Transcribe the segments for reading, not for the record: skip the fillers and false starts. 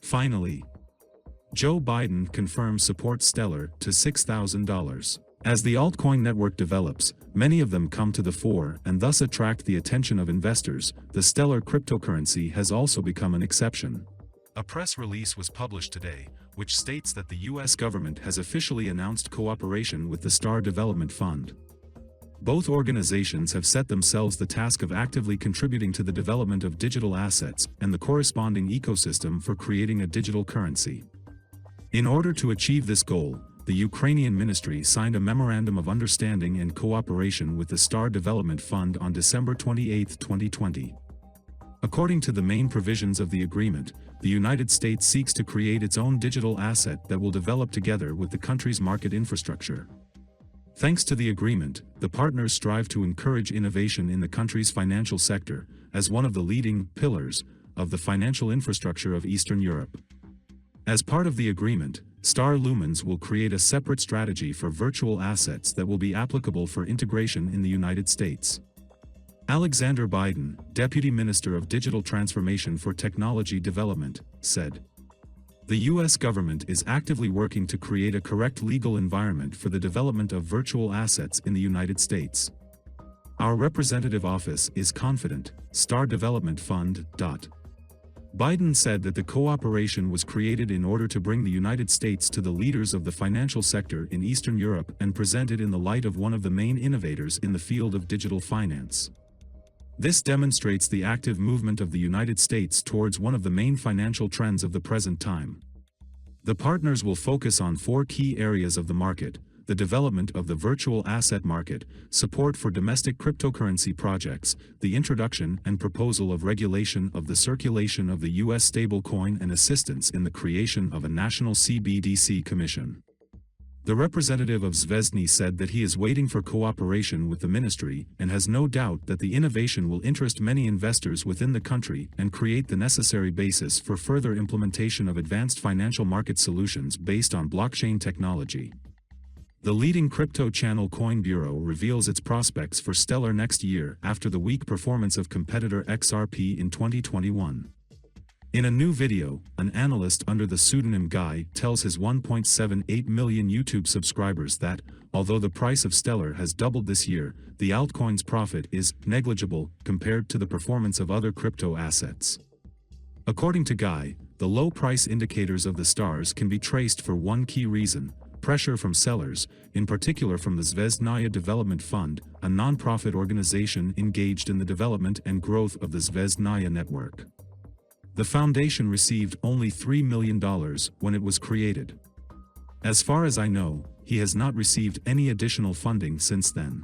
Finally, Joe Biden confirms support Stellar to $6,000. As the altcoin network develops, many of them come to the fore and thus attract the attention of investors. The Stellar cryptocurrency has also become an exception. A press release was published today, which states that the U.S. government has officially announced cooperation with the Star Development Fund. Both organizations have set themselves the task of actively contributing to the development of digital assets and the corresponding ecosystem for creating a digital currency. In order to achieve this goal, the Ukrainian ministry signed a memorandum of understanding and cooperation with the Star Development Fund on December 28, 2020. According to the main provisions of the agreement, the United States seeks to create its own digital asset that will develop together with the country's market infrastructure. Thanks to the agreement, the partners strive to encourage innovation in the country's financial sector, as one of the leading pillars of the financial infrastructure of Eastern Europe. As part of the agreement, Star Lumens will create a separate strategy for virtual assets that will be applicable for integration in the United States. Alexander Biden, Deputy Minister of Digital Transformation for Technology Development, said, "The U.S. government is actively working to create a correct legal environment for the development of virtual assets in the United States. Our representative office is confident." Star Development Fund. Biden said that the cooperation was created in order to bring the United States to the leaders of the financial sector in Eastern Europe and present it in the light of one of the main innovators in the field of digital finance. This demonstrates the active movement of the United States towards one of the main financial trends of the present time. The partners will focus on 4 key areas of the market: the development of the virtual asset market, support for domestic cryptocurrency projects, the introduction and proposal of regulation of the circulation of the U.S. stablecoin, and assistance in the creation of a national CBDC commission. The representative of Zvezdny said that he is waiting for cooperation with the ministry and has no doubt that the innovation will interest many investors within the country and create the necessary basis for further implementation of advanced financial market solutions based on blockchain technology. The leading crypto channel Coin Bureau reveals its prospects for Stellar next year after the weak performance of competitor XRP in 2021. In a new video, an analyst under the pseudonym Guy tells his 1.78 million YouTube subscribers that, although the price of Stellar has doubled this year, the altcoin's profit is negligible compared to the performance of other crypto assets. According to Guy, the low price indicators of the stars can be traced for one key reason: pressure from sellers, in particular from the Zvezdnaya Development Fund, a non-profit organization engaged in the development and growth of the Zvezdnaya network. The foundation received only $3 million when it was created. As far as I know, he has not received any additional funding since then.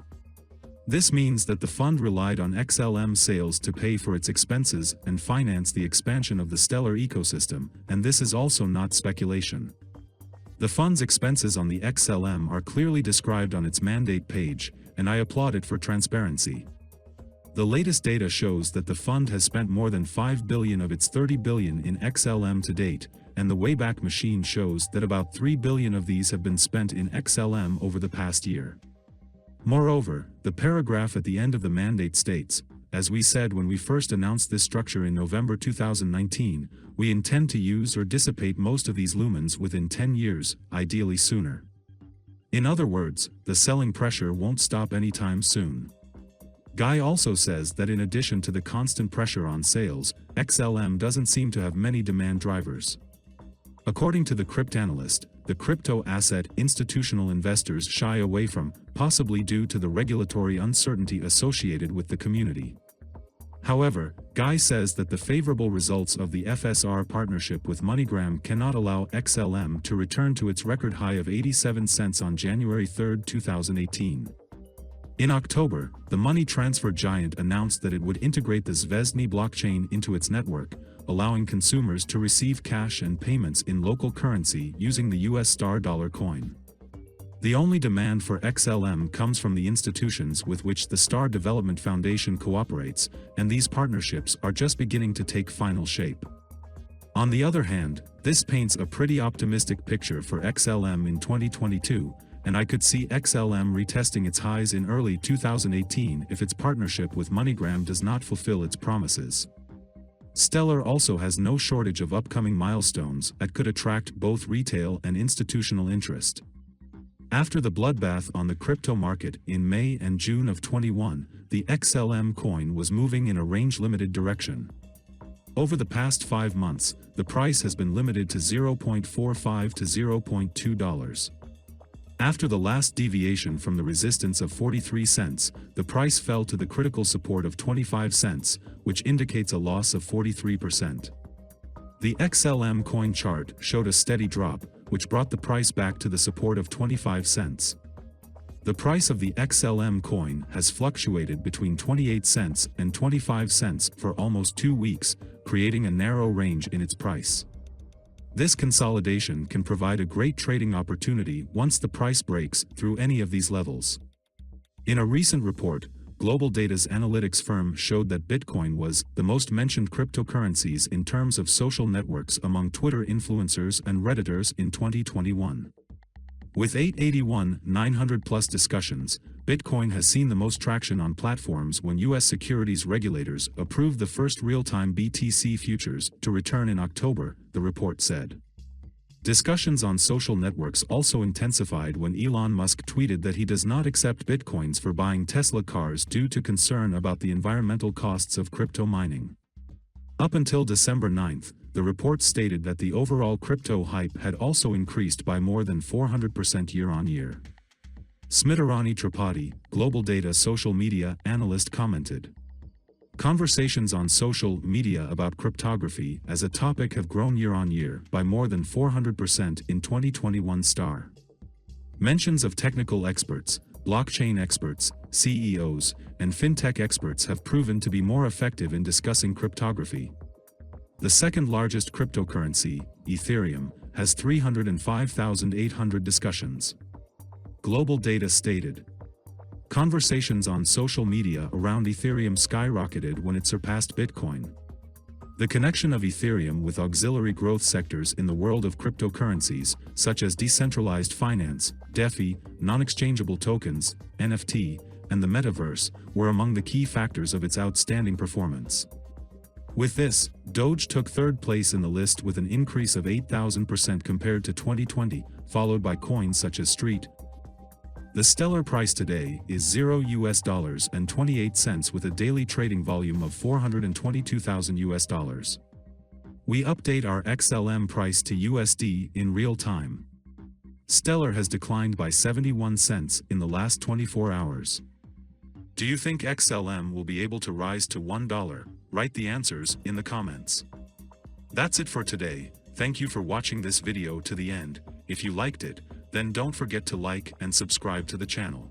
This means that the fund relied on XLM sales to pay for its expenses and finance the expansion of the Stellar ecosystem, and this is also not speculation. The fund's expenses on the XLM are clearly described on its mandate page, and I applaud it for transparency. The latest data shows that the fund has spent more than $5 billion of its $30 billion in XLM to date, and the Wayback Machine shows that about $3 billion of these have been spent in XLM over the past year. Moreover, the paragraph at the end of the mandate states, "As we said when we first announced this structure in November 2019, we intend to use or dissipate most of these lumens within 10 years, ideally sooner." In other words, the selling pressure won't stop anytime soon. Guy also says that in addition to the constant pressure on sales, XLM doesn't seem to have many demand drivers. According to the cryptanalyst, the crypto asset institutional investors shy away from, possibly due to the regulatory uncertainty associated with the community. However, Guy says that the favorable results of the FSR partnership with MoneyGram cannot allow XLM to return to its record high of 87 cents on January 3, 2018. In October, the money transfer giant announced that it would integrate the Zvezdny blockchain into its network, allowing consumers to receive cash and payments in local currency using the US Star Dollar coin. The only demand for XLM comes from the institutions with which the Star Development Foundation cooperates, and these partnerships are just beginning to take final shape. On the other hand, this paints a pretty optimistic picture for XLM in 2022, and I could see XLM retesting its highs in early 2018 if its partnership with MoneyGram does not fulfill its promises. Stellar also has no shortage of upcoming milestones that could attract both retail and institutional interest. After the bloodbath on the crypto market in May and June of 21, the XLM coin was moving in a range-limited direction. Over the past 5 months, the price has been limited to $0.45 to $0.2. After the last deviation from the resistance of 43 cents, the price fell to the critical support of 25 cents, which indicates a loss of 43%. The XLM coin chart showed a steady drop, which brought the price back to the support of 25 cents. The price of the XLM coin has fluctuated between 28 cents and 25 cents for almost 2 weeks, creating a narrow range in its price. This consolidation can provide a great trading opportunity once the price breaks through any of these levels. In a recent report, Global Data's analytics firm showed that Bitcoin was the most mentioned cryptocurrencies in terms of social networks among Twitter influencers and Redditors in 2021. With 900+ discussions, Bitcoin has seen the most traction on platforms when U.S. securities regulators approved the first real-time BTC futures to return in October, the report said. Discussions on social networks also intensified when Elon Musk tweeted that he does not accept Bitcoins for buying Tesla cars due to concern about the environmental costs of crypto mining. Up until December 9th, the report stated that the overall crypto hype had also increased by more than 400% year-on-year. Smritirani Tripathi, Global Data social media analyst, commented, "Conversations on social media about cryptography as a topic have grown year-on-year by more than 400% in 2021. Mentions of technical experts, blockchain experts, CEOs, and fintech experts have proven to be more effective in discussing cryptography. The second largest cryptocurrency, Ethereum, has 305,800 discussions." Global Data stated, "Conversations on social media around Ethereum skyrocketed when it surpassed Bitcoin. The connection of Ethereum with auxiliary growth sectors in the world of cryptocurrencies, such as decentralized finance, DeFi, non-exchangeable tokens, NFT, and the metaverse, were among the key factors of its outstanding performance." With this, Doge took third place in the list with an increase of 8,000% compared to 2020, followed by coins such as Street. The Stellar price today is $0.28 with a daily trading volume of 422,000 US. We update our XLM price to USD in real time. Stellar has declined by 71 cents in the last 24 hours. Do you think XLM will be able to rise to $1? Write the answers in the comments. That's it for today. Thank you for watching this video to the end. If you liked it, then don't forget to like and subscribe to the channel.